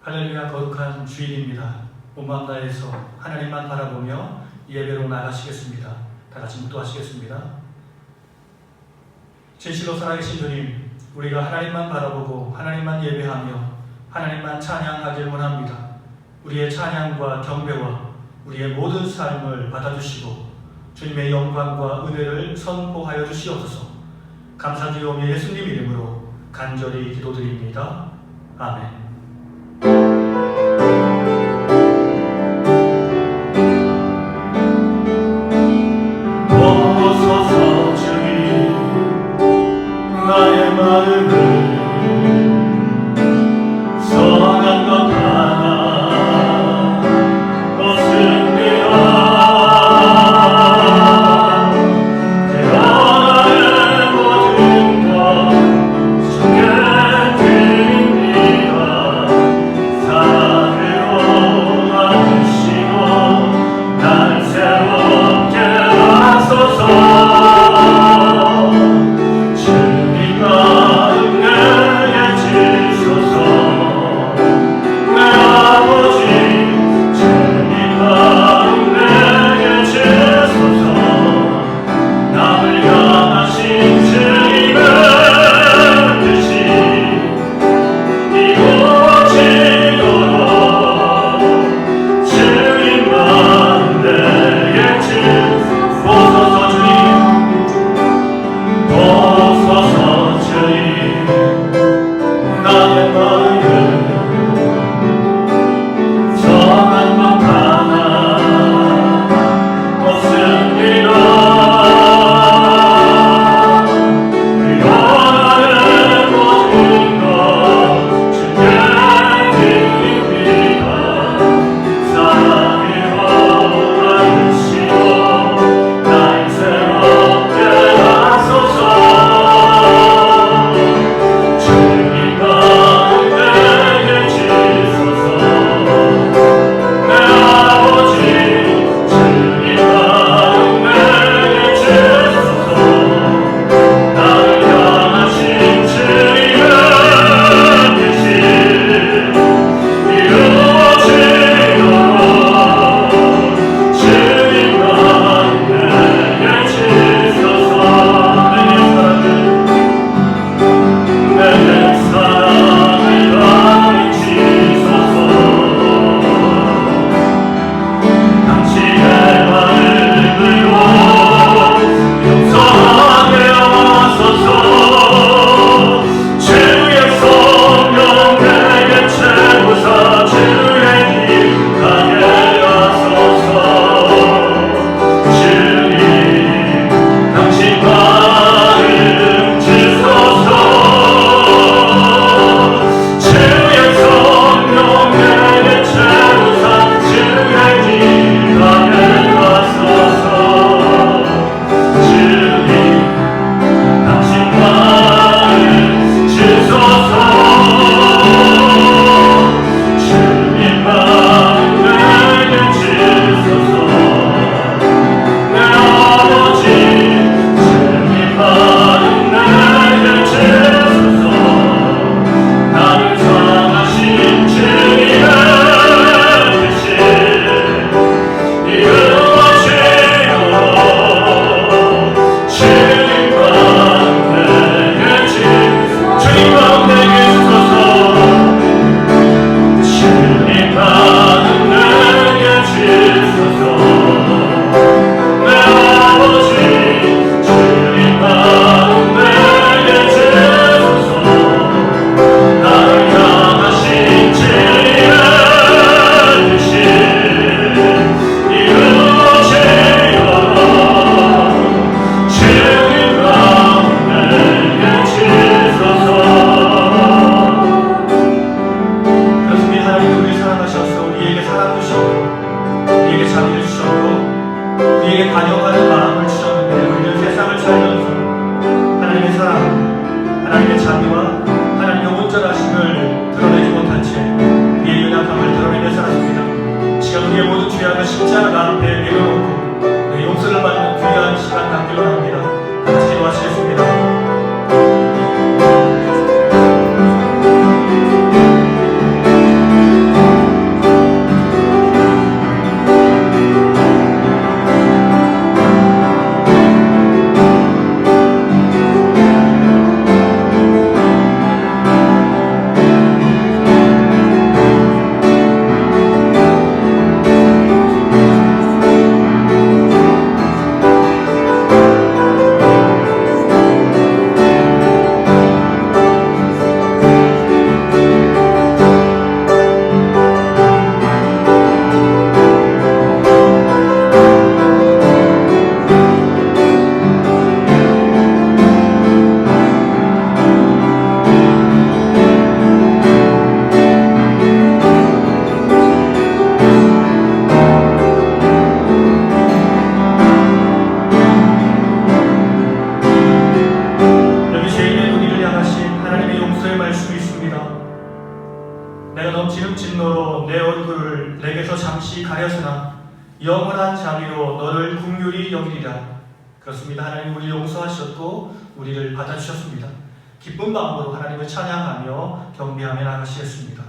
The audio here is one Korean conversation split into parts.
할렐루야, 거룩한 주일입니다. 온 마음 다해서 하나님만 바라보며 예배로 나가시겠습니다. 다 같이 묵도하시겠습니다. 진실로 살아계신 주님, 우리가 하나님만 바라보고 하나님만 예배하며 하나님만 찬양하길 원합니다. 우리의 찬양과 경배와 우리의 모든 삶을 받아주시고 주님의 영광과 은혜를 선포하여 주시옵소서. 감사드리오며 예수님 이름으로 간절히 기도드립니다. 아멘. 오소서 주님, 나의 마음을 선한 것 하나 없습니다. 태어나는 모든 것 주께 드립니다. 사랑으로 와주시고 날 새롭게 하소서. 내가 넘치는 진노로 내 얼굴을 내게서 잠시 가렸으나 영원한 자비로 너를 긍휼히 여기리라. 그렇습니다. 하나님 우리 용서하셨고 우리를 받아주셨습니다. 기쁜 마음으로 하나님을 찬양하며 경배하며 나가시겠습니다.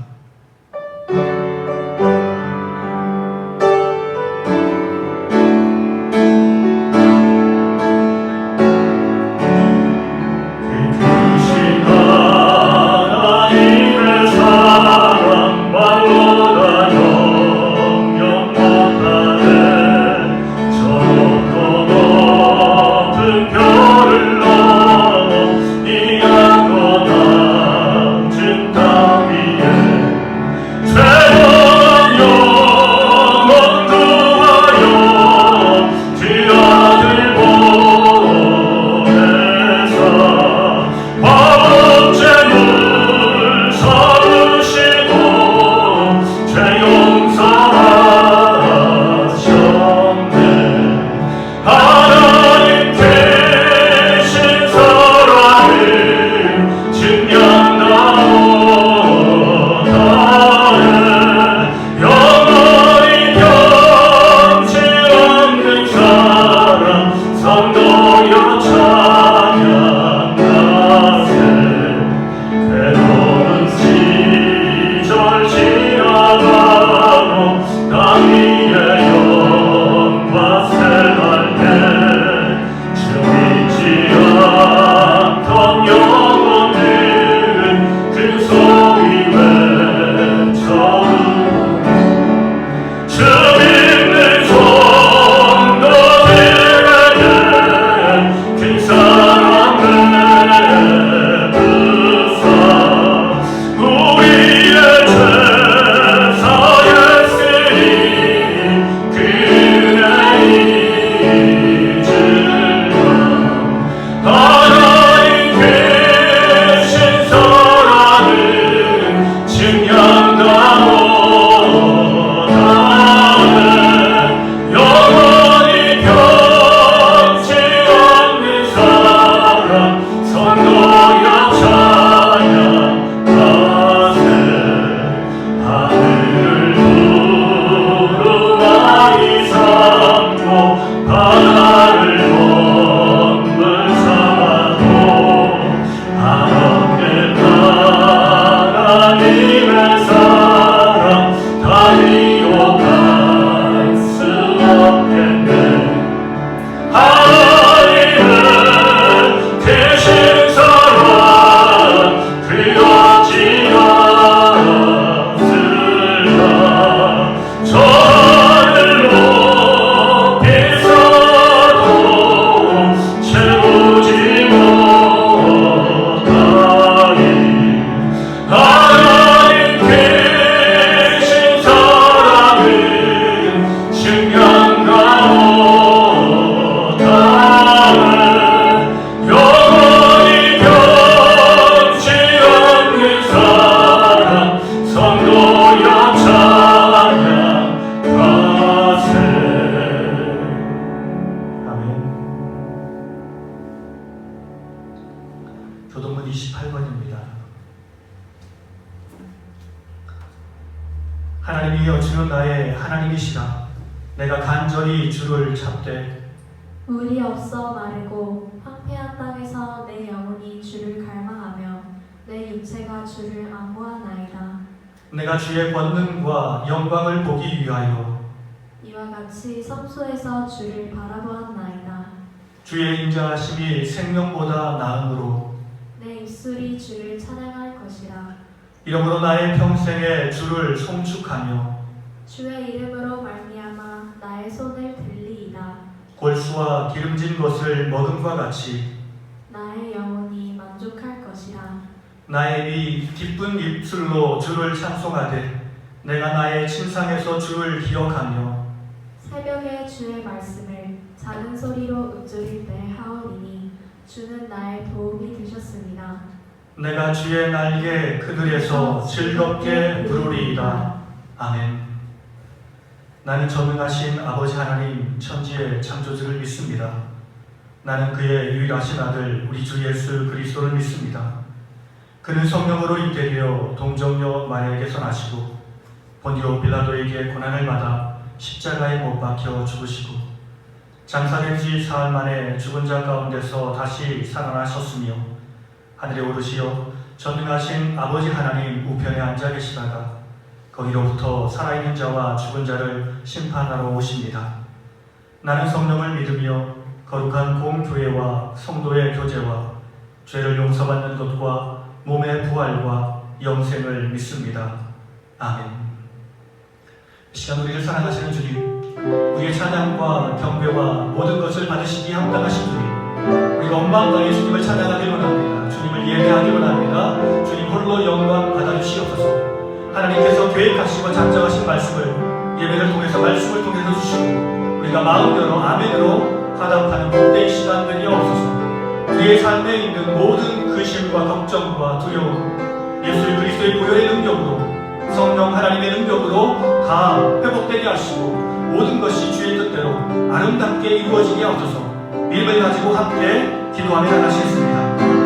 교동문 28번입니다. 하나님이여 주는 나의 하나님이시라. 내가 간절히 주를 찾되 물이 없어 마르고 황폐한 땅에서 내 영혼이 주를 갈망하며 내 육체가 주를 안무하나이다. 내가 주의 권능과 영광을 보기 위하여 이와 같이 성소에서 주를 바라보았나이다. 주의 인자하심이 생명보다 나음으로 내 입술이 주를 찬양할 것이라. 이러므로 나의 평생에 주를 송축하며 주의 이름으로 말미암아 나의 손을 들리이다. 골수와 기름진 것을 먹음과 같이 나의 영혼이 만족할 것이라. 나의 이 기쁜 입술로 주를 찬송하되 내가 나의 침상에서 주를 기억하며 새벽에 주의 말씀을 작은 소리로 읊조릴 때 하오리니 주는 나의 도움이 되셨습니다. 내가 주의 날개 그늘에서 즐겁게 부르리이다. 아멘. 나는 전능하신 아버지 하나님 천지의 창조주를 믿습니다. 나는 그의 유일하신 아들 우리 주 예수 그리스도를 믿습니다. 그는 성령으로 잉태되어 동정녀 마리아에게서 나시고 본디오 빌라도에게 고난을 받아 십자가에 못 박혀 죽으시고 장사된 지 사흘 만에 죽은 자 가운데서 다시 살아나셨으며 하늘에 오르시어 전능하신 아버지 하나님 우편에 앉아 계시다가 거기로부터 살아있는 자와 죽은 자를 심판하러 오십니다. 나는 성령을 믿으며 거룩한 공교회와 성도의 교제와 죄를 용서받는 것과 몸의 부활과 영생을 믿습니다. 아멘. 이 시간 우리를 사랑하시는 주님, 우리의 찬양과 경배와 모든 것을 받으시기 합당하신 주님, 우리가 온 마음과 예수님을 찬양하길 원합니다. 주님을 예배하길 원합니다. 주님 홀로 영광 받아주시옵소서. 하나님께서 계획하시고 작정하신 말씀을 예배를 통해서 말씀을 통해서 주시고 우리가 마음대로 아멘으로 화답하는 복된 시간들이 없어서 우리의 삶에 있는 모든 근심과 걱정과 두려움 예수 그리스도의 보혈의 능력으로 성령 하나님의 능력으로 다 회복되게 하시고 모든 것이 주의 뜻대로 아름답게 이루어지게 하옵소서. 믿음을 가지고 함께 기도하며 나가시겠습니다.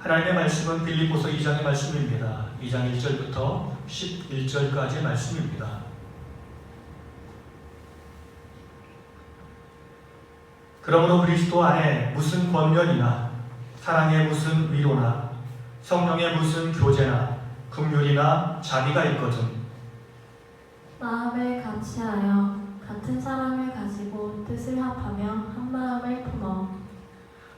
하나님의 말씀은 빌립보서 2장의 말씀입니다. 2장 1절부터 11절까지의 말씀입니다. 그러므로 그리스도 안에 무슨 권면이나 사랑의 무슨 위로나 성령의 무슨 교제나 긍휼이나 자비가 있거든 마음을 같이하여 같은 사랑을 가지고 뜻을 합하며 한 마음을 품어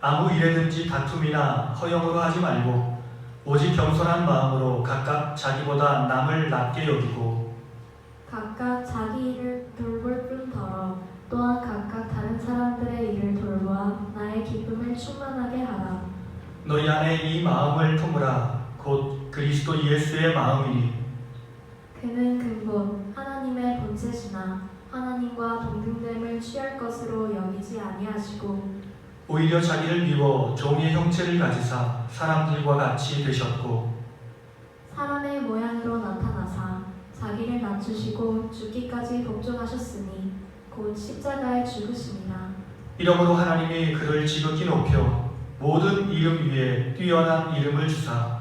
아무 일에든지 다툼이나 허영으로 하지 말고 오직 겸손한 마음으로 각각 자기보다 남을 낮게 여기고 각각 자기 일을 돌볼 뿐더러 또한 각각 다른 사람들의 일을 돌보아 나의 기쁨을 충만하게 하라. 너희 안에 이 마음을 품으라. 곧 그리스도 예수의 마음이니 그는 근본 하나님의 본체시나 하나님과 동등됨을 취할 것으로 여기지 아니하시고 오히려 자기를 비워 종의 형체를 가지사 사람들과 같이 되셨고 사람의 모양으로 나타나사 자기를 낮추시고 죽기까지 복종하셨으니 곧 십자가에 죽으심이라. 이러므로 하나님이 그를 지극히 높여 모든 이름 위에 뛰어난 이름을 주사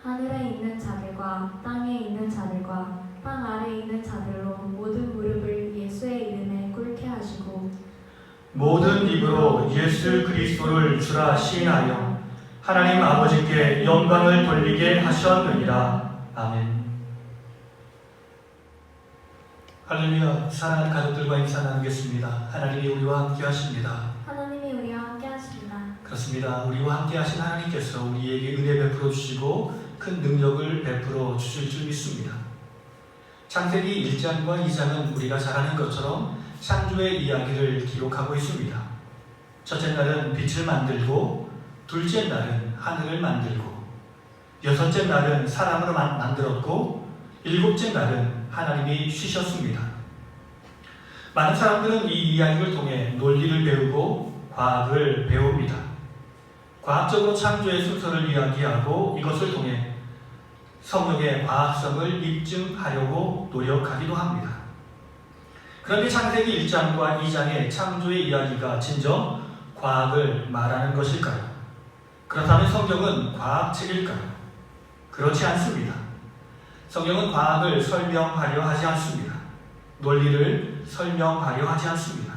하늘에 있는 자들과 땅에 있는 자들과 땅 아래에 있는 자들로 모든 무릎을 예수의 이름에 꿇게 하시고 모든 입으로 예수 그리스도를 주라 시인하여 하나님 아버지께 영광을 돌리게 하셨느니라. 아멘. 할렐루야. 사랑하는 가족들과 인사 나누겠습니다. 하나님이 우리와 함께 하십니다. 하나님이 우리와 함께 하십니다. 그렇습니다. 우리와 함께 하신 하나님께서 우리에게 은혜 베풀어 주시고 큰 능력을 베풀어 주실 줄 믿습니다. 창세기 1장과 2장은 우리가 잘 아는 것처럼 창조의 이야기를 기록하고 있습니다. 첫째 날은 빛을 만들고, 둘째 날은 하늘을 만들고, 여섯째 날은 사람을 만들었고, 일곱째 날은 하나님이 쉬셨습니다. 많은 사람들은 이 이야기를 통해 논리를 배우고 과학을 배웁니다. 과학적으로 창조의 순서를 이야기하고 이것을 통해 성령의 과학성을 입증하려고 노력하기도 합니다. 그런데 창세기 1장과 2장의 창조의 이야기가 진정 과학을 말하는 것일까요? 그렇다면 성경은 과학책일까요? 그렇지 않습니다. 성경은 과학을 설명하려 하지 않습니다. 논리를 설명하려 하지 않습니다.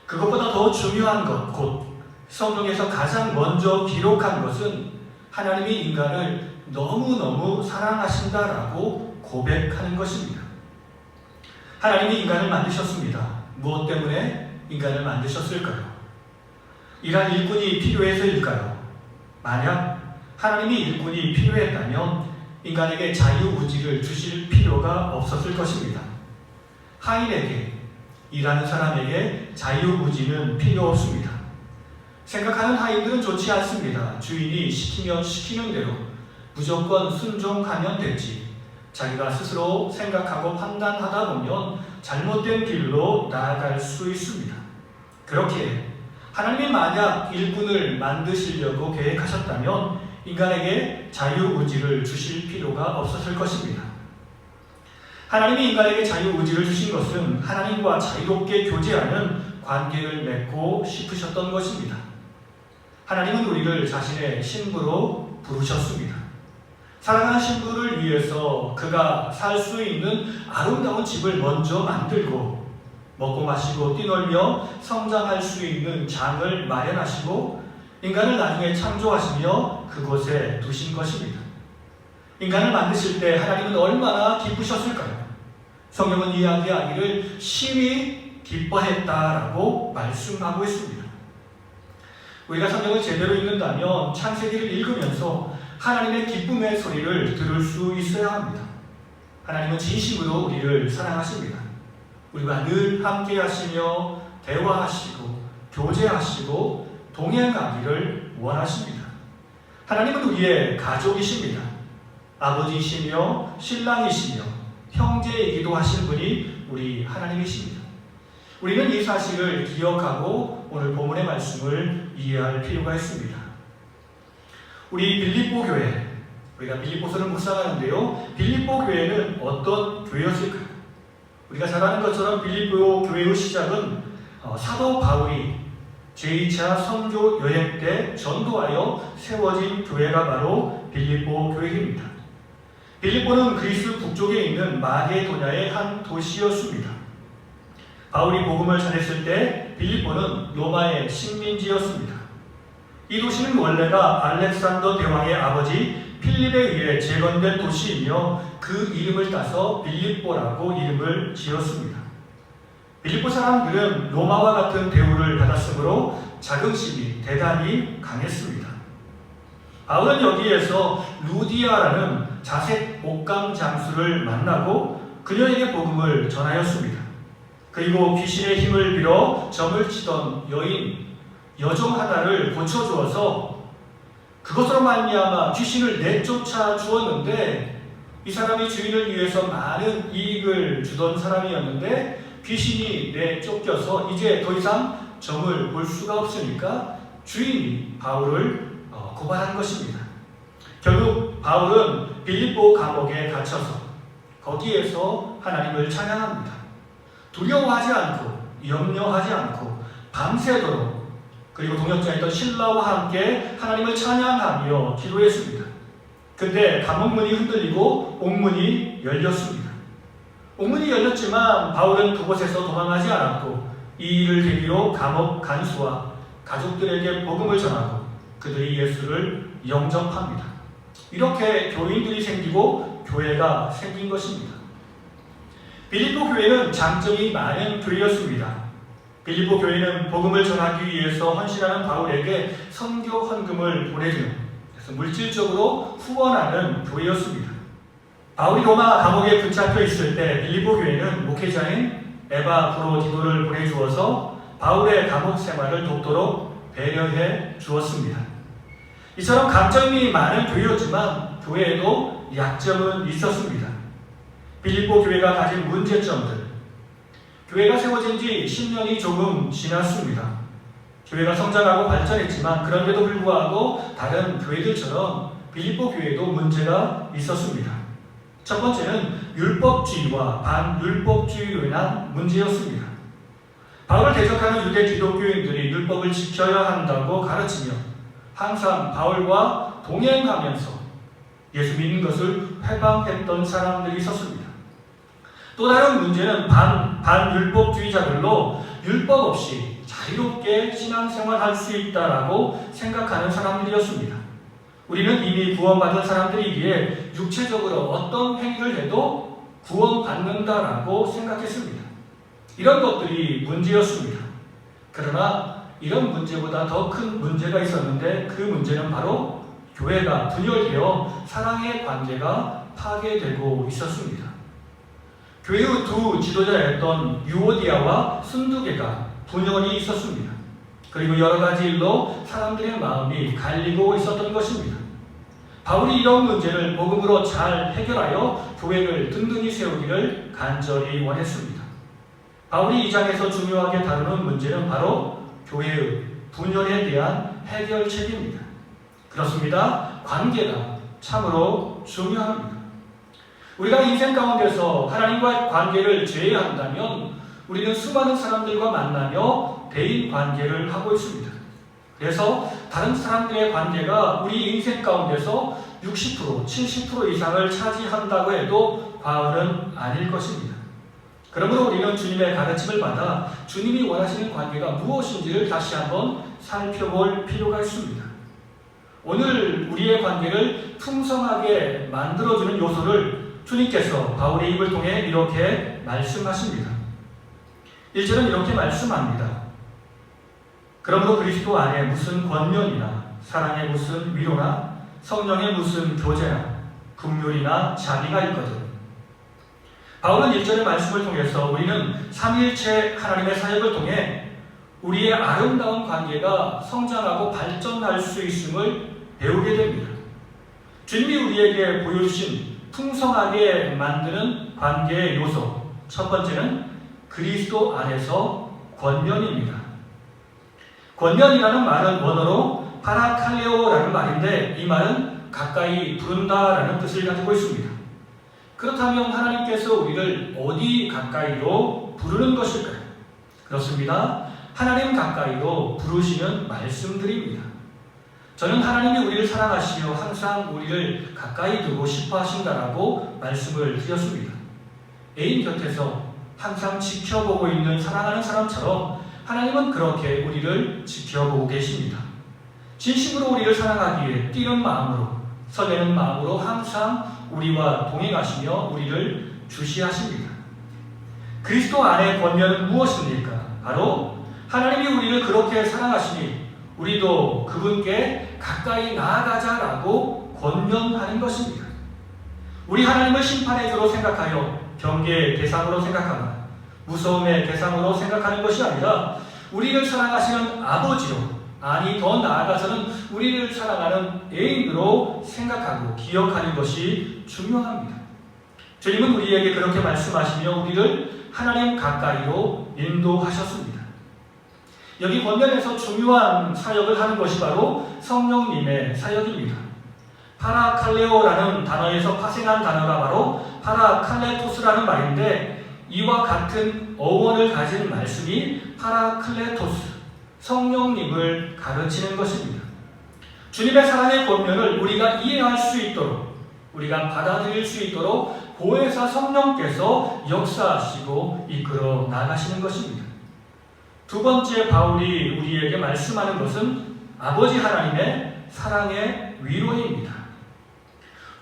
그것보다 더 중요한 것, 곧 성경에서 가장 먼저 기록한 것은 하나님이 인간을 너무너무 사랑하신다라고 고백하는 것입니다. 하나님이 인간을 만드셨습니다. 무엇 때문에 인간을 만드셨을까요? 이러한 일꾼이 필요해서일까요? 만약 하나님이 일꾼이 필요했다면 인간에게 자유의지를 주실 필요가 없었을 것입니다. 하인에게, 일하는 사람에게 자유의지는 필요 없습니다. 생각하는 하인들은 좋지 않습니다. 주인이 시키면 시키는 대로 무조건 순종하면 되지. 자기가 스스로 생각하고 판단하다 보면 잘못된 길로 나아갈 수 있습니다. 그렇게 하나님이 만약 일꾼을 만드시려고 계획하셨다면 인간에게 자유의지를 주실 필요가 없었을 것입니다. 하나님이 인간에게 자유의지를 주신 것은 하나님과 자유롭게 교제하는 관계를 맺고 싶으셨던 것입니다. 하나님은 우리를 자신의 신부로 부르셨습니다. 사랑하는 신부를 위해서 그가 살 수 있는 아름다운 집을 먼저 만들고 먹고 마시고 뛰놀며 성장할 수 있는 장을 마련하시고 인간을 나중에 창조하시며 그곳에 두신 것입니다. 인간을 만드실 때 하나님은 얼마나 기쁘셨을까요? 성경은 이야기하기를 심히 기뻐했다라고 말씀하고 있습니다. 우리가 성경을 제대로 읽는다면 창세기를 읽으면서 하나님의 기쁨의 소리를 들을 수 있어야 합니다. 하나님은 진심으로 우리를 사랑하십니다. 우리가 늘 함께 하시며 대화하시고 교제하시고 동행하기를 원하십니다. 하나님은 우리의 가족이십니다. 아버지이시며 신랑이시며 형제이기도 하신 분이 우리 하나님이십니다. 우리는 이 사실을 기억하고 오늘 본문의 말씀을 이해할 필요가 있습니다. 우리 빌립보 교회, 우리가 빌립보서를 묵상하는데요. 빌립보 교회는 어떤 교회였을까요? 우리가 잘 아는 것처럼 빌립보 교회의 시작은 사도 바울이 제2차 선교 여행 때 전도하여 세워진 교회가 바로 빌립보 교회입니다. 빌립보는 그리스 북쪽에 있는 마게도냐의 한 도시였습니다. 바울이 복음을 전했을 때 빌립보는 로마의 식민지였습니다. 이 도시는 원래가 알렉산더 대왕의 아버지 필립에 의해 재건된 도시이며 그 이름을 따서 빌립보라고 이름을 지었습니다. 빌립보 사람들은 로마와 같은 대우를 받았으므로 자긍심이 대단히 강했습니다. 바울은 여기에서 루디아라는 자색 옥강 장수를 만나고 그녀에게 복음을 전하였습니다. 그리고 귀신의 힘을 빌어 점을 치던 여종 하나를 고쳐주어서 그것으로 말미암아 귀신을 내쫓아 주었는데 이 사람이 주인을 위해서 많은 이익을 주던 사람이었는데 귀신이 내쫓겨서 이제 더 이상 점을 볼 수가 없으니까 주인이 바울을 고발한 것입니다. 결국 바울은 빌립보 감옥에 갇혀서 거기에서 하나님을 찬양합니다. 두려워하지 않고 염려하지 않고 밤새도록 그리고 동역자였던 신라와 함께 하나님을 찬양하며 기도했습니다. 그때 감옥문이 흔들리고 옥문이 열렸습니다. 옥문이 열렸지만 바울은 그곳에서 도망하지 않았고 이 일을 계기로 감옥 간수와 가족들에게 복음을 전하고 그들이 예수를 영접합니다. 이렇게 교인들이 생기고 교회가 생긴 것입니다. 빌립보 교회는 장점이 많은 교회였습니다. 빌립보 교회는 복음을 전하기 위해서 헌신하는 바울에게 선교 헌금을 보내주는, 그래서 물질적으로 후원하는 교회였습니다. 바울이 로마 감옥에 붙잡혀 있을 때 빌립보 교회는 목회자인 에바 브로디도를 보내주어서 바울의 감옥 생활을 돕도록 배려해 주었습니다. 이처럼 강점이 많은 교회였지만 교회에도 약점은 있었습니다. 빌립보 교회가 가진 문제점들, 교회가 세워진 지 10년이 조금 지났습니다. 교회가 성장하고 발전했지만 그런데도 불구하고 다른 교회들처럼 빌립보 교회도 문제가 있었습니다. 첫 번째는 율법주의와 반율법주의로 인한 문제였습니다. 바울을 대적하는 유대 기독교인들이 율법을 지켜야 한다고 가르치며 항상 바울과 동행하면서 예수 믿는 것을 회방했던 사람들이 있었습니다. 또 다른 문제는 반율법주의자들로 율법 없이 자유롭게 신앙생활할 수 있다라고 생각하는 사람들이었습니다. 우리는 이미 구원받은 사람들이기에 육체적으로 어떤 행위를 해도 구원받는다라고 생각했습니다. 이런 것들이 문제였습니다. 그러나 이런 문제보다 더 큰 문제가 있었는데 그 문제는 바로 교회가 분열되어 사랑의 관계가 파괴되고 있었습니다. 교회의 두 지도자였던 유오디아와 순두계가 분열이 있었습니다. 그리고 여러 가지 일로 사람들의 마음이 갈리고 있었던 것입니다. 바울이 이런 문제를 복음으로 잘 해결하여 교회를 든든히 세우기를 간절히 원했습니다. 바울이 이 장에서 중요하게 다루는 문제는 바로 교회의 분열에 대한 해결책입니다. 그렇습니다. 관계가 참으로 중요합니다. 우리가 인생 가운데서 하나님과의 관계를 제외한다면 우리는 수많은 사람들과 만나며 대인 관계를 하고 있습니다. 그래서 다른 사람들의 관계가 우리 인생 가운데서 60%, 70% 이상을 차지한다고 해도 과언은 아닐 것입니다. 그러므로 우리는 주님의 가르침을 받아 주님이 원하시는 관계가 무엇인지를 다시 한번 살펴볼 필요가 있습니다. 오늘 우리의 관계를 풍성하게 만들어주는 요소를 주님께서 바울의 입을 통해 이렇게 말씀하십니다. 1절은 이렇게 말씀합니다. 그러므로 그리스도 안에 무슨 권면이나 사랑의 무슨 위로나 성령의 무슨 교제나 긍휼이나 자비가 있거든. 바울은 1절의 말씀을 통해서 우리는 삼위일체 하나님의 사역을 통해 우리의 아름다운 관계가 성장하고 발전할 수 있음을 배우게 됩니다. 주님이 우리에게 보여주신 풍성하게 만드는 관계의 요소 첫 번째는 그리스도 안에서 권면입니다. 권면이라는 말은 원어로 파라칼레오라는 말인데 이 말은 가까이 부른다라는 뜻을 가지고 있습니다. 그렇다면 하나님께서 우리를 어디 가까이로 부르는 것일까요? 그렇습니다. 하나님 가까이로 부르시는 말씀들입니다. 저는 하나님이 우리를 사랑하시며 항상 우리를 가까이 두고 싶어 하신다라고 말씀을 드렸습니다. 애인 곁에서 항상 지켜보고 있는 사랑하는 사람처럼 하나님은 그렇게 우리를 지켜보고 계십니다. 진심으로 우리를 사랑하기에 뛰는 마음으로 설레는 마음으로 항상 우리와 동행하시며 우리를 주시하십니다. 그리스도 안의 권면은 무엇입니까? 바로 하나님이 우리를 그렇게 사랑하시니 우리도 그분께 가까이 나아가자라고 권면하는 것입니다. 우리 하나님을 심판의 주로 생각하여 경계의 대상으로 생각하거나 무서움의 대상으로 생각하는 것이 아니라 우리를 사랑하시는 아버지로, 아니 더 나아가서는 우리를 사랑하는 애인으로 생각하고 기억하는 것이 중요합니다. 주님은 우리에게 그렇게 말씀하시며 우리를 하나님 가까이로 인도하셨습니다. 여기 권면에서 중요한 사역을 하는 것이 바로 성령님의 사역입니다. 파라칼레오라는 단어에서 파생한 단어가 바로 파라칼레토스라는 말인데 이와 같은 어원을 가진 말씀이 파라클레토스, 성령님을 가르치는 것입니다. 주님의 사랑의 권면을 우리가 이해할 수 있도록, 우리가 받아들일 수 있도록 보혜사 성령께서 역사하시고 이끌어 나가시는 것입니다. 두 번째 바울이 우리에게 말씀하는 것은 아버지 하나님의 사랑의 위로입니다.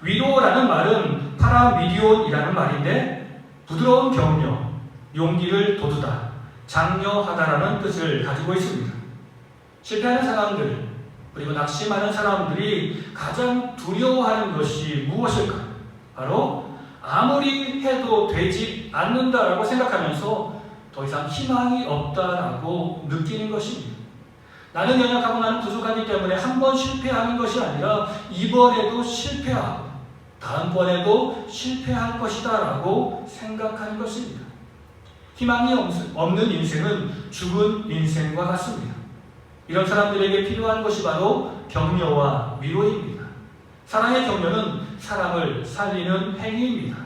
위로라는 말은 파라미디온이라는 말인데 부드러운 격려, 용기를 돋우다, 장려하다라는 뜻을 가지고 있습니다. 실패하는 사람들, 그리고 낙심하는 사람들이 가장 두려워하는 것이 무엇일까? 바로 아무리 해도 되지 않는다라고 생각하면서 더 이상 희망이 없다라고 느끼는 것입니다. 나는 연약하고 나는 부족하기 때문에 한 번 실패하는 것이 아니라 이번에도 실패하고 다음번에도 실패할 것이다 라고 생각하는 것입니다. 희망이 없는 인생은 죽은 인생과 같습니다. 이런 사람들에게 필요한 것이 바로 격려와 위로입니다. 사랑의 격려는 사람을 살리는 행위입니다.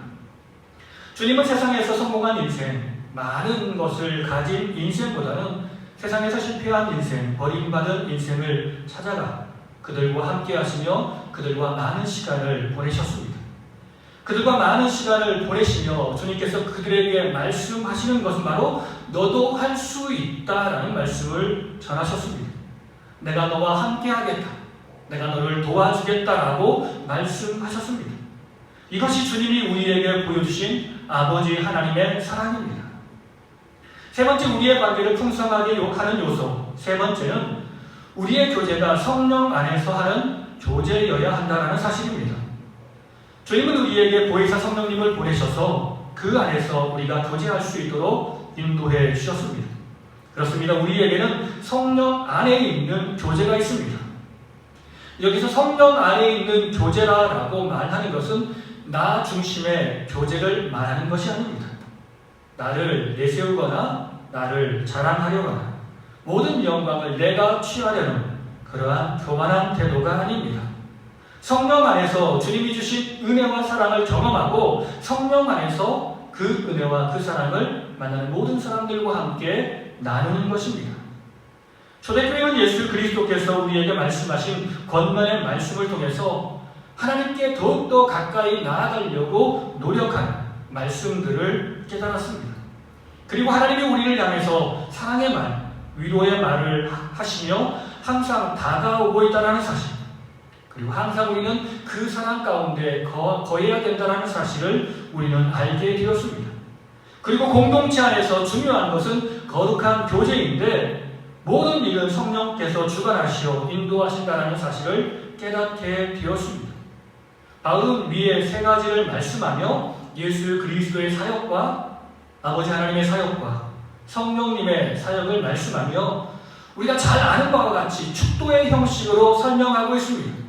주님은 세상에서 성공한 인생, 많은 것을 가진 인생보다는 세상에서 실패한 인생, 버림받은 인생을 찾아가 그들과 함께 하시며 그들과 많은 시간을 보내셨습니다. 그들과 많은 시간을 보내시며 주님께서 그들에게 말씀하시는 것은 바로 너도 할 수 있다라는 말씀을 전하셨습니다. 내가 너와 함께 하겠다. 내가 너를 도와주겠다라고 말씀하셨습니다. 이것이 주님이 우리에게 보여주신 아버지 하나님의 사랑입니다. 세 번째, 우리의 관계를 풍성하게 하는 요소. 세 번째는 우리의 교제가 성령 안에서 하는 교제여야 한다는 사실입니다. 주님은 우리에게 보혜사 성령님을 보내셔서 그 안에서 우리가 교제할 수 있도록 인도해 주셨습니다. 그렇습니다. 우리에게는 성령 안에 있는 교제가 있습니다. 여기서 성령 안에 있는 교제라고 말하는 것은 나 중심의 교제를 말하는 것이 아닙니다. 나를 내세우거나 나를 자랑하려거나 모든 영광을 내가 취하려는 그러한 교만한 태도가 아닙니다. 성령 안에서 주님이 주신 은혜와 사랑을 경험하고 성령 안에서 그 은혜와 그 사랑을 만나는 모든 사람들과 함께 나누는 것입니다. 초대교회는 예수 그리스도께서 우리에게 말씀하신 권면의 말씀을 통해서 하나님께 더욱더 가까이 나아가려고 노력하는 말씀들을 깨달았습니다. 그리고 하나님이 우리를 향해서 사랑의 말, 위로의 말을 하시며 항상 다가오고 있다는 사실, 그리고 항상 우리는 그 사랑 가운데 거해야 된다는 사실을 우리는 알게 되었습니다. 그리고 공동체 안에서 중요한 것은 거룩한 교제인데 모든 일은 성령께서 주관하시어 인도하신다는 사실을 깨닫게 되었습니다. 바울은 위에 세 가지를 말씀하며 예수 그리스도의 사역과 아버지 하나님의 사역과 성령님의 사역을 말씀하며 우리가 잘 아는 바와 같이 축도의 형식으로 설명하고 있습니다.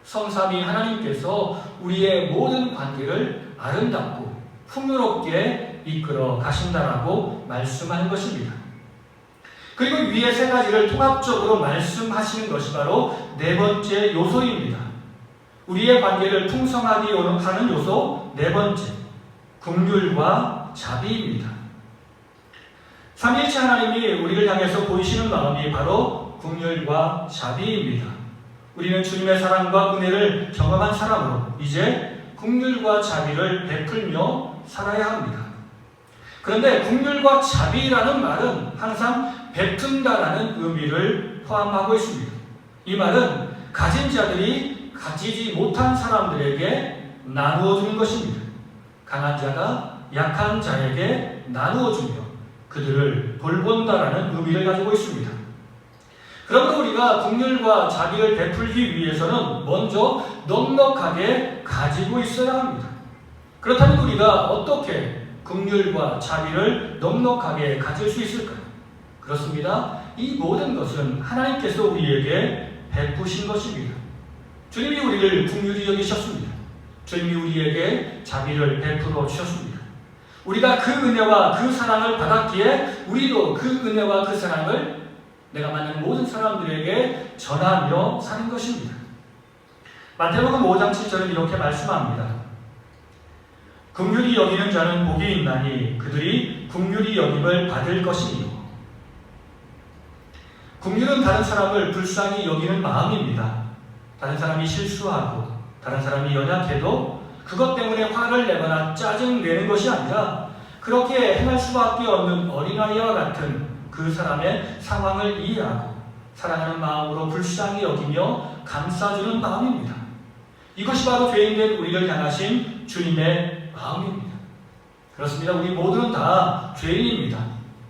성삼위 하나님께서 우리의 모든 관계를 아름답고 풍요롭게 이끌어 가신다라고 말씀하는 것입니다. 그리고 위에 세 가지를 통합적으로 말씀하시는 것이 바로 네 번째 요소입니다. 우리의 관계를 풍성하게 하는 요소 네 번째, 긍휼과 자비입니다. 삼위일체 하나님이 우리를 향해서 보이시는 마음이 바로 긍휼과 자비입니다. 우리는 주님의 사랑과 은혜를 경험한 사람으로 이제 긍휼과 자비를 베풀며 살아야 합니다. 그런데 긍휼과 자비라는 말은 항상 베푼다라는 의미를 포함하고 있습니다. 이 말은 가진 자들이 가지지 못한 사람들에게 나누어 주는 것입니다. 강한 자가 약한 자에게 나누어 주며 그들을 돌본다라는 의미를 가지고 있습니다. 그러므로 우리가 긍휼과 자비를 베풀기 위해서는 먼저 넉넉하게 가지고 있어야 합니다. 그렇다면 우리가 어떻게 긍휼과 자비를 넉넉하게 가질 수 있을까요? 그렇습니다. 이 모든 것은 하나님께서 우리에게 베푸신 것입니다. 주님이 우리를 긍휼히 여기셨습니다. 주님이 우리에게 자비를 베풀어 주셨습니다. 우리가 그 은혜와 그 사랑을 받았기에 우리도 그 은혜와 그 사랑을 내가 만나는 모든 사람들에게 전하며 사는 것입니다. 마태복음 5장 7절은 이렇게 말씀합니다. 긍휼히 여기는 자는 복이 있나니 그들이 긍휼히 여김을 받을 것이니요. 긍휼은 다른 사람을 불쌍히 여기는 마음입니다. 다른 사람이 실수하고 다른 사람이 연약해도 그것 때문에 화를 내거나 짜증내는 것이 아니라 그렇게 행할 수밖에 없는 어린아이와 같은 그 사람의 상황을 이해하고 사랑하는 마음으로 불쌍히 여기며 감싸주는 마음입니다. 이것이 바로 죄인된 우리를 향하신 주님의 마음입니다. 그렇습니다. 우리 모두는 다 죄인입니다.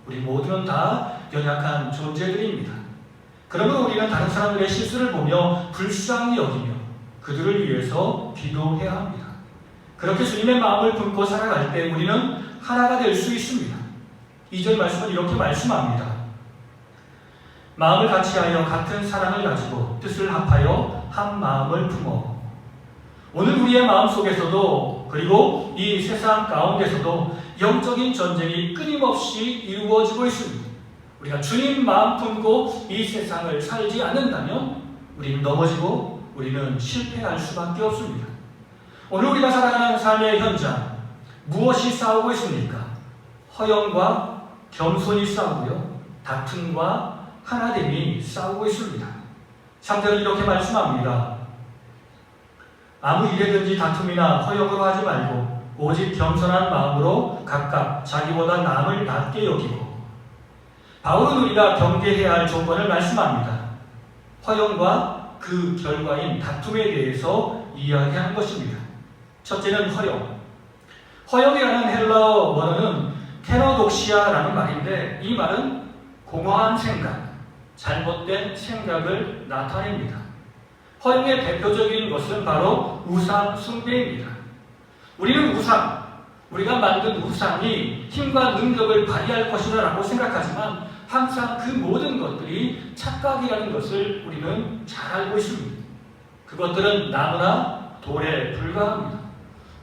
우리 모두는 다 연약한 존재들입니다. 그러므로 우리는 다른 사람들의 실수를 보며 불쌍히 여기며 그들을 위해서 기도해야 합니다. 그렇게 주님의 마음을 품고 살아갈 때 우리는 하나가 될 수 있습니다. 2절 말씀은 이렇게 말씀합니다. 마음을 같이하여 같은 사랑을 가지고 뜻을 합하여 한 마음을 품어. 오늘 우리의 마음속에서도 그리고 이 세상 가운데서도 영적인 전쟁이 끊임없이 이루어지고 있습니다. 우리가 주님 마음 품고 이 세상을 살지 않는다면 우리는 넘어지고 우리는 실패할 수밖에 없습니다. 오늘 우리가 살아가는 삶의 현장, 무엇이 싸우고 있습니까? 허영과 겸손이 싸우고요, 다툼과 하나됨이 싸우고 있습니다. 3절은 이렇게 말씀합니다. 아무 일에든지 다툼이나 허영으로 하지 말고 오직 겸손한 마음으로 각각 자기보다 남을 낮게 여기고. 바울은 우리가 경계해야 할 조건을 말씀합니다. 허영과 그 결과인 다툼에 대해서 이야기하는 것입니다. 첫째는 허영. 허영이라는 헬라어 원어는 테노독시아라는 말인데, 이 말은 공허한 생각, 잘못된 생각을 나타냅니다. 허영의 대표적인 것은 바로 우상 숭배입니다. 우리는 우리가 만든 우상이 힘과 능력을 발휘할 것이다 라고 생각하지만 항상 그 모든 것들이 착각이라는 것을 우리는 잘 알고 있습니다. 그것들은 나무나 돌에 불과합니다.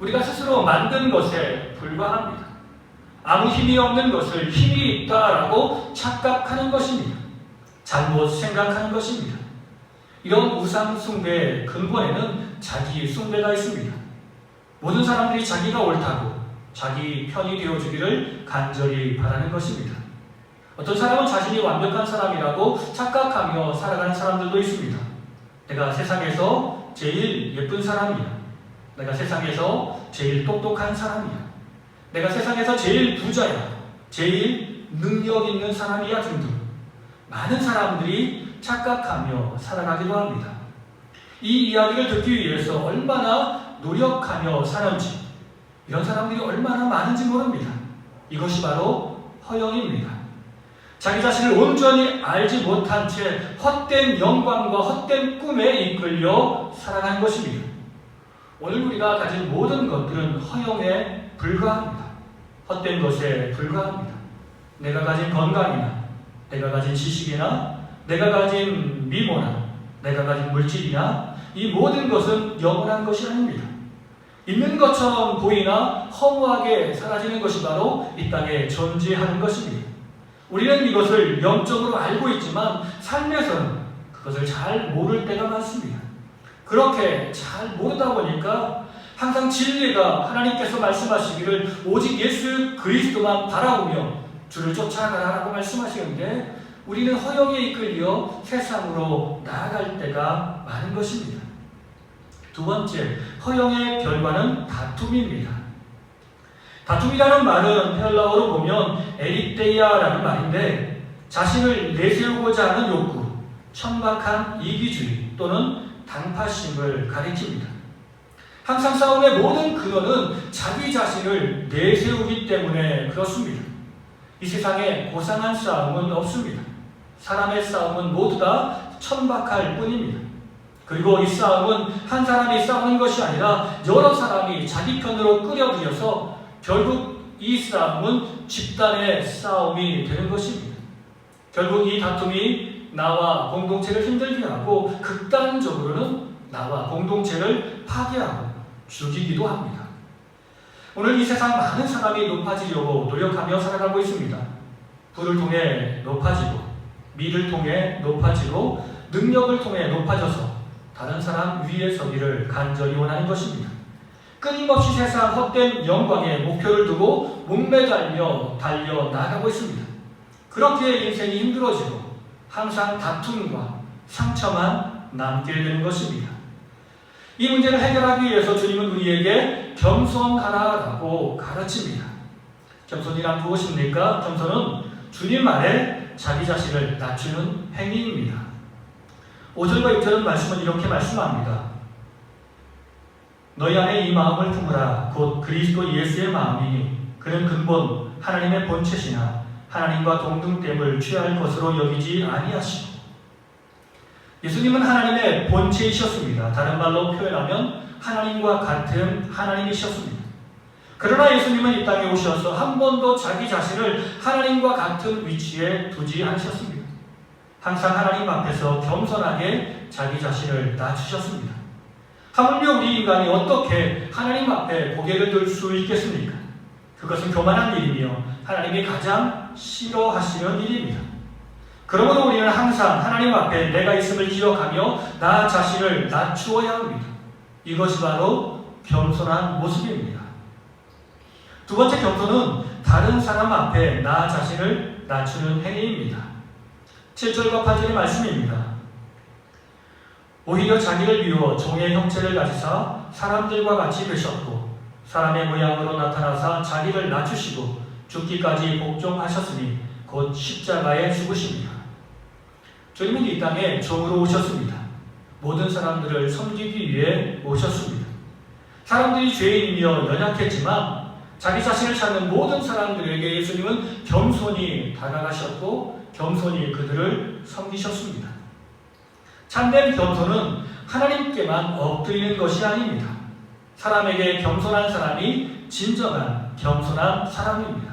우리가 스스로 만든 것에 불과합니다. 아무 힘이 없는 것을 힘이 있다라고 착각하는 것입니다. 잘못 생각하는 것입니다. 이런 우상 숭배의 근본에는 자기 숭배가 있습니다. 모든 사람들이 자기가 옳다고 자기 편이 되어주기를 간절히 바라는 것입니다. 어떤 사람은 자신이 완벽한 사람이라고 착각하며 살아가는 사람들도 있습니다. 내가 세상에서 제일 예쁜 사람이야. 내가 세상에서 제일 똑똑한 사람이야. 내가 세상에서 제일 부자야. 제일 능력 있는 사람이야 등등. 많은 사람들이 착각하며 살아가기도 합니다. 이 이야기를 듣기 위해서 얼마나 노력하며 사는지, 이런 사람들이 얼마나 많은지 모릅니다. 이것이 바로 허영입니다. 자기 자신을 온전히 알지 못한 채 헛된 영광과 헛된 꿈에 이끌려 살아가는 것입니다. 오늘 우리가 가진 모든 것들은 허영에 불과합니다. 헛된 것에 불과합니다. 내가 가진 건강이나, 내가 가진 지식이나, 내가 가진 미모나, 내가 가진 물질이나, 이 모든 것은 영원한 것이 아닙니다. 있는 것처럼 보이나 허무하게 사라지는 것이 바로 이 땅에 존재하는 것입니다. 우리는 이것을 영적으로 알고 있지만 삶에서는 그것을 잘 모를 때가 많습니다. 그렇게 잘 모르다 보니까 항상 진리가 하나님께서 말씀하시기를 오직 예수 그리스도만 바라보며 주를 쫓아가라고 말씀하시는데, 우리는 허영에 이끌려 세상으로 나아갈 때가 많은 것입니다. 두 번째, 허영의 결과는 다툼입니다. 다툼이라는 말은 헬라어로 보면 에리테이아라는 말인데, 자신을 내세우고자 하는 욕구, 천박한 이기주의 또는 당파심을 가리킵니다. 항상 싸움의 모든 근원은 자기 자신을 내세우기 때문에 그렇습니다. 이 세상에 고상한 싸움은 없습니다. 사람의 싸움은 모두 다 천박할 뿐입니다. 그리고 이 싸움은 한 사람이 싸우는 것이 아니라 여러 사람이 자기 편으로 끌어들여서 결국 이 싸움은 집단의 싸움이 되는 것입니다. 결국 이 다툼이 나와 공동체를 힘들게 하고 극단적으로는 나와 공동체를 파괴하고 죽이기도 합니다. 오늘 이 세상 많은 사람이 높아지려고 노력하며 살아가고 있습니다. 부를 통해 높아지고, 미를 통해 높아지고, 능력을 통해 높아져서 다른 사람 위에 서기를 간절히 원하는 것입니다. 끊임없이 세상 헛된 영광에 목표를 두고 목매달며 달려나가고 있습니다. 그렇게 인생이 힘들어지고 항상 다툼과 상처만 남게 되는 것입니다. 이 문제를 해결하기 위해서 주님은 우리에게 겸손하라라고 가르칩니다. 겸손이란 무엇입니까? 겸손은 주님 아래 자기 자신을 낮추는 행위입니다. 5절과 6절은 말씀은 이렇게 말씀합니다. 너희 안에 이 마음을 품으라. 곧 그리스도 예수의 마음이니 그는 근본 하나님의 본체시나 하나님과 동등됨을 취할 것으로 여기지 아니하시고. 예수님은 하나님의 본체이셨습니다. 다른 말로 표현하면 하나님과 같은 하나님이셨습니다. 그러나 예수님은 이 땅에 오셔서 한 번도 자기 자신을 하나님과 같은 위치에 두지 않으셨습니다. 항상 하나님 앞에서 겸손하게 자기 자신을 낮추셨습니다. 하물며 우리 인간이 어떻게 하나님 앞에 고개를 들 수 있겠습니까? 그것은 교만한 일이며 하나님이 가장 싫어하시는 일입니다. 그러므로 우리는 항상 하나님 앞에 내가 있음을 기억하며 나 자신을 낮추어야 합니다. 이것이 바로 겸손한 모습입니다. 두 번째 겸손은 다른 사람 앞에 나 자신을 낮추는 행위입니다. 7절과 8절의 말씀입니다. 오히려 자기를 비워 종의 형체를 가지사 사람들과 같이 되셨고 사람의 모양으로 나타나사 자기를 낮추시고 죽기까지 복종하셨으니 곧 십자가에 죽으십니다. 주님은 이 땅에 종으로 오셨습니다. 모든 사람들을 섬기기 위해 오셨습니다. 사람들이 죄인이며 연약했지만 자기 자신을 찾는 모든 사람들에게 예수님은 겸손히 다가가셨고 겸손히 그들을 섬기셨습니다. 참된 겸손은 하나님께만 엎드리는 것이 아닙니다. 사람에게 겸손한 사람이 진정한 겸손한 사람입니다.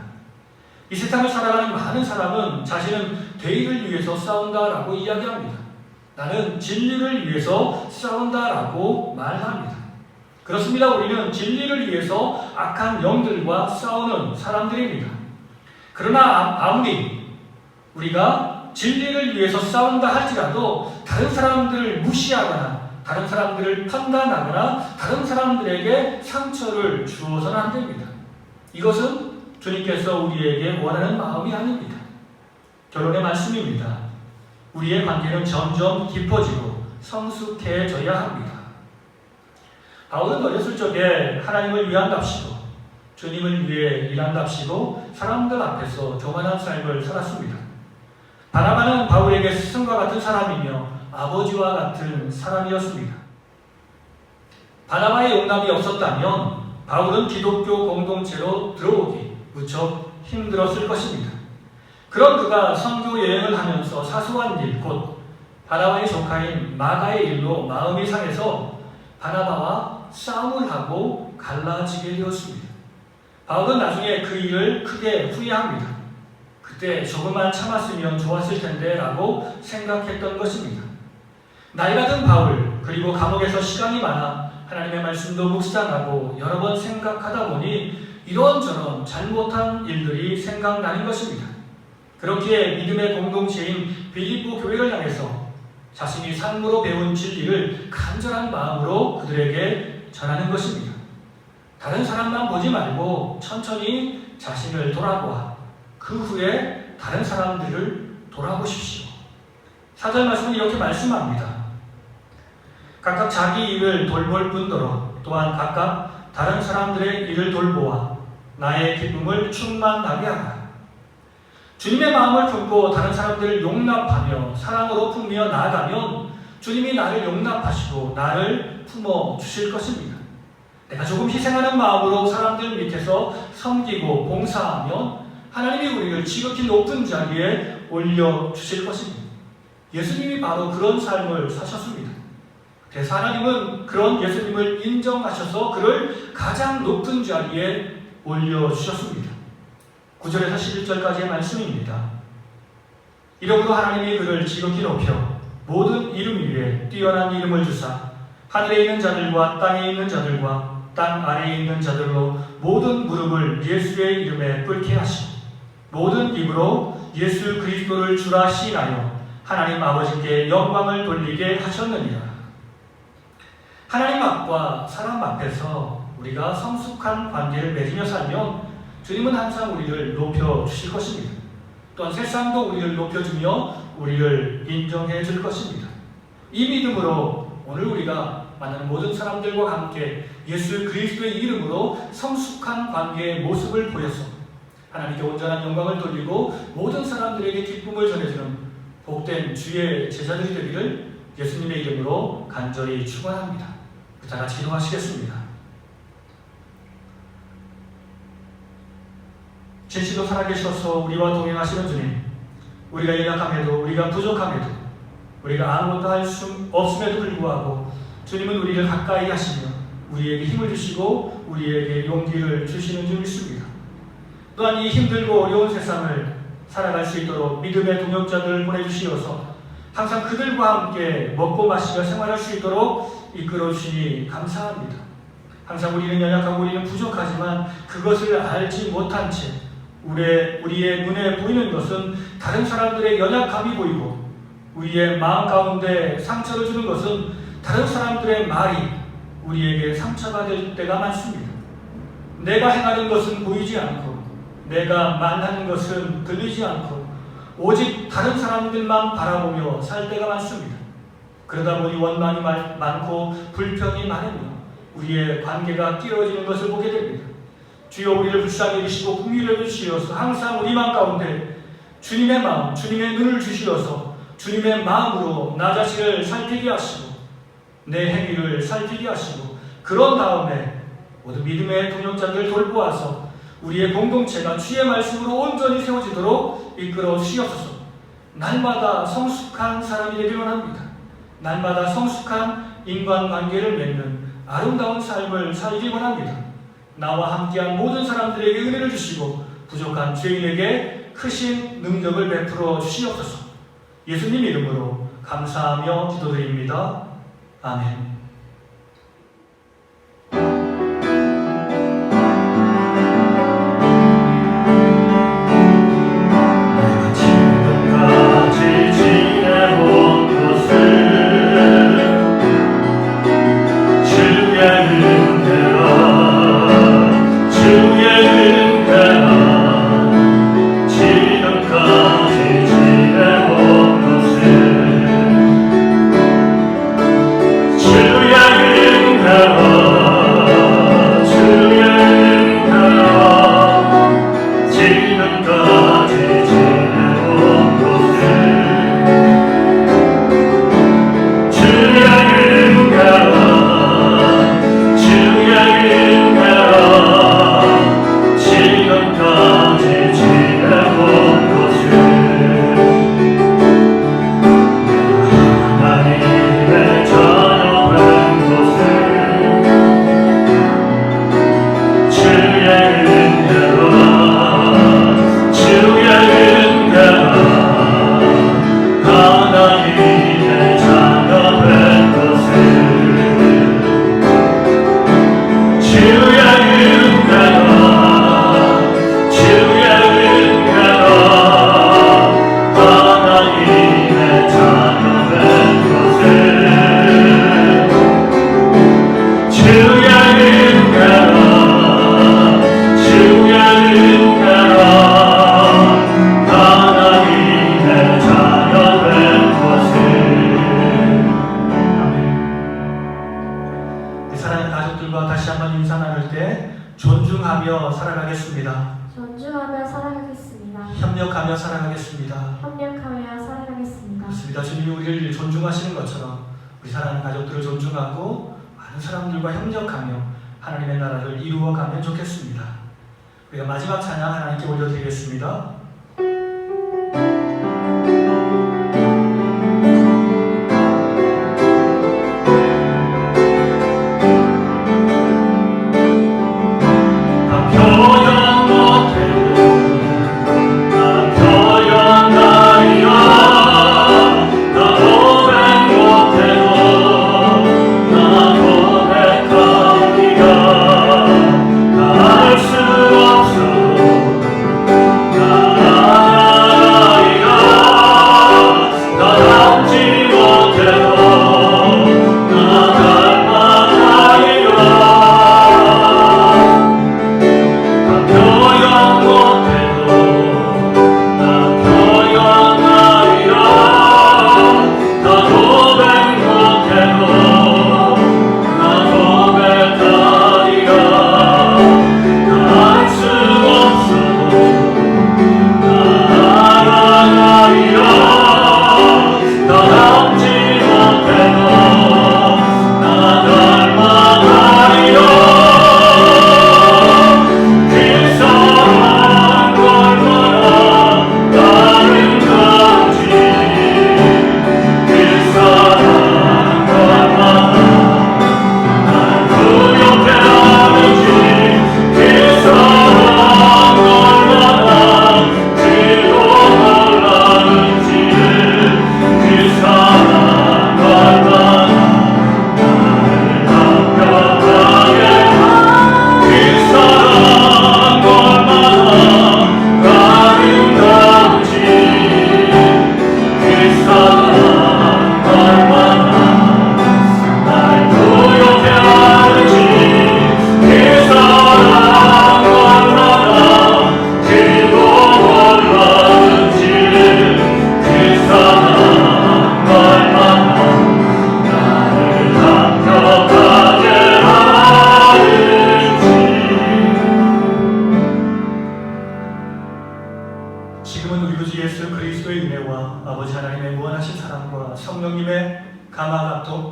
이 세상을 살아가는 많은 사람은 자신은 대의를 위해서 싸운다라고 이야기합니다. 나는 진리를 위해서 싸운다라고 말합니다. 그렇습니다. 우리는 진리를 위해서 악한 영들과 싸우는 사람들입니다. 그러나 아무리 우리가 진리를 위해서 싸운다 할지라도 다른 사람들을 무시하거나 다른 사람들을 판단하거나 다른 사람들에게 상처를 주어서는 안 됩니다. 이것은 주님께서 우리에게 원하는 마음이 아닙니다. 결론의 말씀입니다. 우리의 관계는 점점 깊어지고 성숙해져야 합니다. 바울은 어렸을 적에 하나님을 위한답시고 주님을 위해 일한답시고 사람들 앞에서 교만한 삶을 살았습니다. 바나바는 바울에게 스승과 같은 사람이며 아버지와 같은 사람이었습니다. 바나바의 용납이 없었다면 바울은 기독교 공동체로 들어오기 무척 힘들었을 것입니다. 그런 그가 선교 여행을 하면서 사소한 일, 곧 바나바의 조카인 마가의 일로 마음이 상해서 바나바와 싸움을 하고 갈라지게 되었습니다. 바울은 나중에 그 일을 크게 후회합니다. 그때 조금만 참았으면 좋았을 텐데 라고 생각했던 것입니다. 나이가 든 바울, 그리고 감옥에서 시간이 많아 하나님의 말씀도 묵상하고 여러 번 생각하다 보니 이런저런 잘못한 일들이 생각나는 것입니다. 그렇기에 믿음의 공동체인 빌립보 교회를 향해서 자신이 삶으로 배운 진리를 간절한 마음으로 그들에게 전하는 것입니다. 다른 사람만 보지 말고 천천히 자신을 돌아보아 그 후에 다른 사람들을 돌아보십시오. 4절 말씀은 이렇게 말씀합니다. 각각 자기 일을 돌볼 뿐더러 또한 각각 다른 사람들의 일을 돌보아 나의 기쁨을 충만하게 하라. 주님의 마음을 품고 다른 사람들을 용납하며 사랑으로 품며 나아가면 주님이 나를 용납하시고 나를 품어주실 것입니다. 내가 조금 희생하는 마음으로 사람들 밑에서 섬기고 봉사하면 하나님이 우리를 지극히 높은 자리에 올려주실 것입니다. 예수님이 바로 그런 삶을 사셨습니다. 그래서 하나님은 그런 예수님을 인정하셔서 그를 가장 높은 자리에 올려주셨습니다. 9절에서 11절까지의 말씀입니다. 이러므로 하나님이 그를 지극히 높여 모든 이름 위에 뛰어난 이름을 주사 하늘에 있는 자들과 땅에 있는 자들과 땅 아래에 있는 자들로 모든 무릎을 예수의 이름에 꿇게 하시고 모든 입으로 예수 그리스도를 주라 시인하여 하나님 아버지께 영광을 돌리게 하셨느니라. 하나님 앞과 사람 앞에서 우리가 성숙한 관계를 맺으며 살면 주님은 항상 우리를 높여주실 것입니다. 또한 세상도 우리를 높여주며 우리를 인정해 줄 것입니다. 이 믿음으로 오늘 우리가 만나는 모든 사람들과 함께 예수 그리스도의 이름으로 성숙한 관계의 모습을 보여서 하나님께 온전한 영광을 돌리고 모든 사람들에게 기쁨을 전해주는 복된 주의 제자들이 되기를 예수님의 이름으로 간절히 축원합니다. 다 같이 기도하시겠습니다. 진실로 살아계셔서 우리와 동행하시는 주님, 우리가 연약함에도 우리가 부족함에도 우리가 아무것도 할 수 없음에도 불구하고 주님은 우리를 가까이 하시며 우리에게 힘을 주시고 우리에게 용기를 주시는 줄 믿습니다. 또한 이 힘들고 어려운 세상을 살아갈 수 있도록 믿음의 동역자들을 보내주시어서 항상 그들과 함께 먹고 마시며 생활할 수 있도록 이끌어 주시니 감사합니다. 항상 우리는 연약하고 우리는 부족하지만 그것을 알지 못한 채 우리의 눈에 보이는 것은 다른 사람들의 연약함이 보이고, 우리의 마음 가운데 상처를 주는 것은 다른 사람들의 말이 우리에게 상처가 될 때가 많습니다. 내가 행하는 것은 보이지 않고, 내가 만나는 것은 들리지 않고, 오직 다른 사람들만 바라보며 살 때가 많습니다. 그러다 보니 원망이 많고 불평이 많으며 우리의 관계가 끼어지는 것을 보게 됩니다. 주여, 우리를 불쌍히 여기시고 긍휼히 여기시어서 항상 우리 마음 가운데 주님의 마음, 주님의 눈을 주시어서 주님의 마음으로 나 자신을 살피게 하시고 내 행위를 살피게 하시고, 그런 다음에 모든 믿음의 동역자들을 돌보아서 우리의 공동체가 주의 말씀으로 온전히 세워지도록 이끌어 주시옵소서. 날마다 성숙한 사람이 되기를 원합니다. 날마다 성숙한 인간관계를 맺는 아름다운 삶을 살기 원합니다. 나와 함께한 모든 사람들에게 은혜를 주시고 부족한 죄인에게 크신 능력을 베풀어 주시옵소서. 예수님 이름으로 감사하며 기도드립니다. 아멘. 존중하며 살아가겠습니다. 존중하며 살아가겠습니다. 협력하며 살아가겠습니다. 협력하며 살아가겠습니다. 그렇습니다. 주님이 우리를 존중하시는 것처럼 우리 사랑하는 가족들을 존중하고 많은 사람들과 협력하며 하나님의 나라를 이루어가면 좋겠습니다. 우리가 마지막 찬양 하나님께 올려드리겠습니다. 나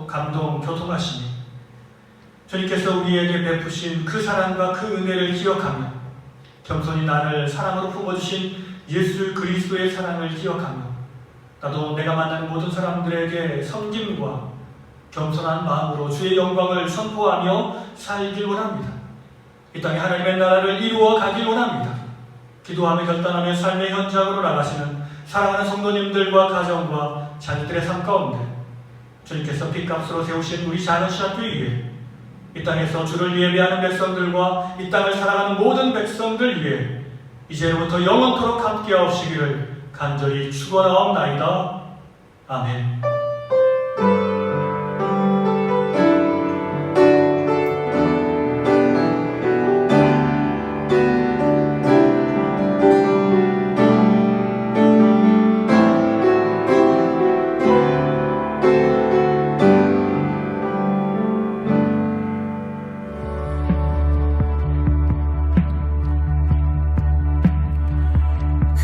감동 교통하시니 주님께서 우리에게 베푸신 그 사랑과 그 은혜를 기억하며 겸손히 나를 사랑으로 품어주신 예수 그리스도의 사랑을 기억하며 나도 내가 만나는 모든 사람들에게 섬김과 겸손한 마음으로 주의 영광을 선포하며 살길 원합니다. 이 땅에 하나님의 나라를 이루어 가길 원합니다. 기도하며 결단하며 삶의 현장으로 나가시는 사랑하는 성도님들과 가정과 자녀들의 삶 가운데 주님께서 핏값으로 세우신 우리 작은 시학교 위에 이 땅에서 주를 예배하는 백성들과 이 땅을 살아가는 모든 백성들 위해 이제로부터 영원토록 함께하시기를 간절히 축원하옵나이다. 아멘.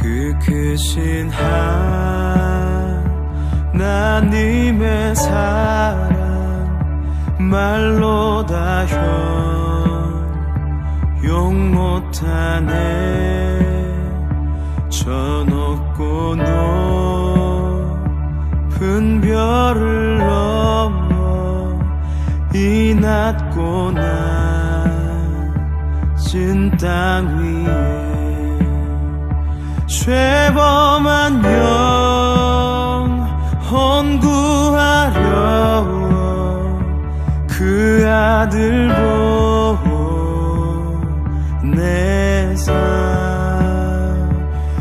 그 크신 하나님의 사랑 말로 다 형용 못하네. 저 높고 높은 별을 넘어 이 낮고 낮은 땅 위에 죄범한 영혼 구하려 그 아들 보내사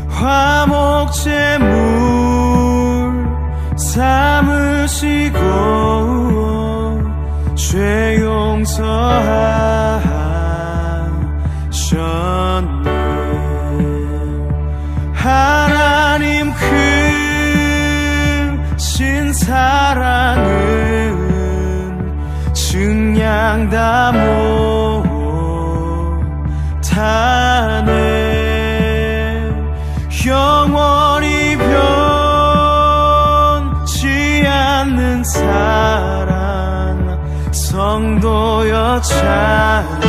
화목제물 삼으시고 죄 용서하셨네. 하나님 크신 사랑은 증량 다 못하네. 영원히 변치 않는 사랑 성도여 찬양하세.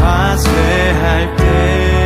화쇠할 때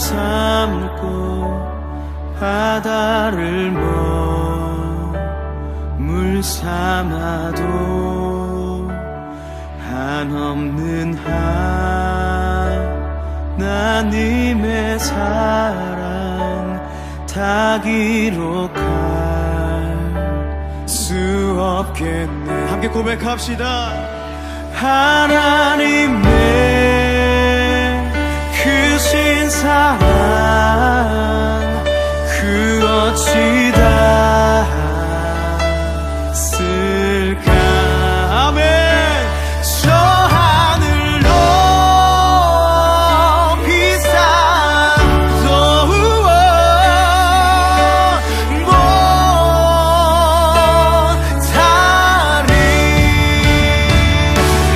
삼고 바다를 물 삼아도 한없는 하나님의 사랑 다 기록할 수 없겠네. 함께 고백합시다. 하나님의 크신 사랑 그 어찌 닿았을까. 아멘. 저 하늘 높이 쌓도 못하리.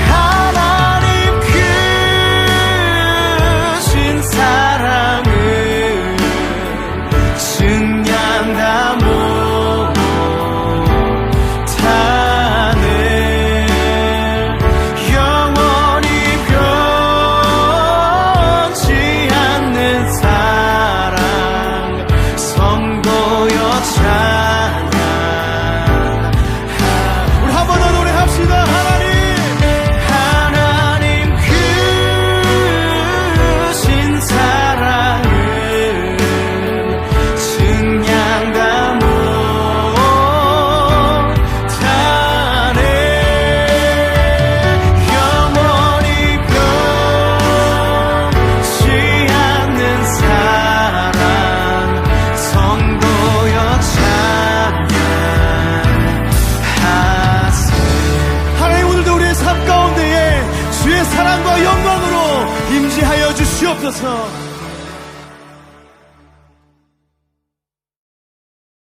하나님 크신 사랑을 증량다 못하네. 영원히 변치 않는 사랑 성도여 찬양. 우리 한 번 더 노래합시다. 하나님 크신 사랑을 증량다 못하네. 영원히 변치 않는 사랑 성도여 찬양하세. 하나님, 오늘도 우리의 삶 가운데에 주의 사랑과 영광으로 임재하여 주시옵소서.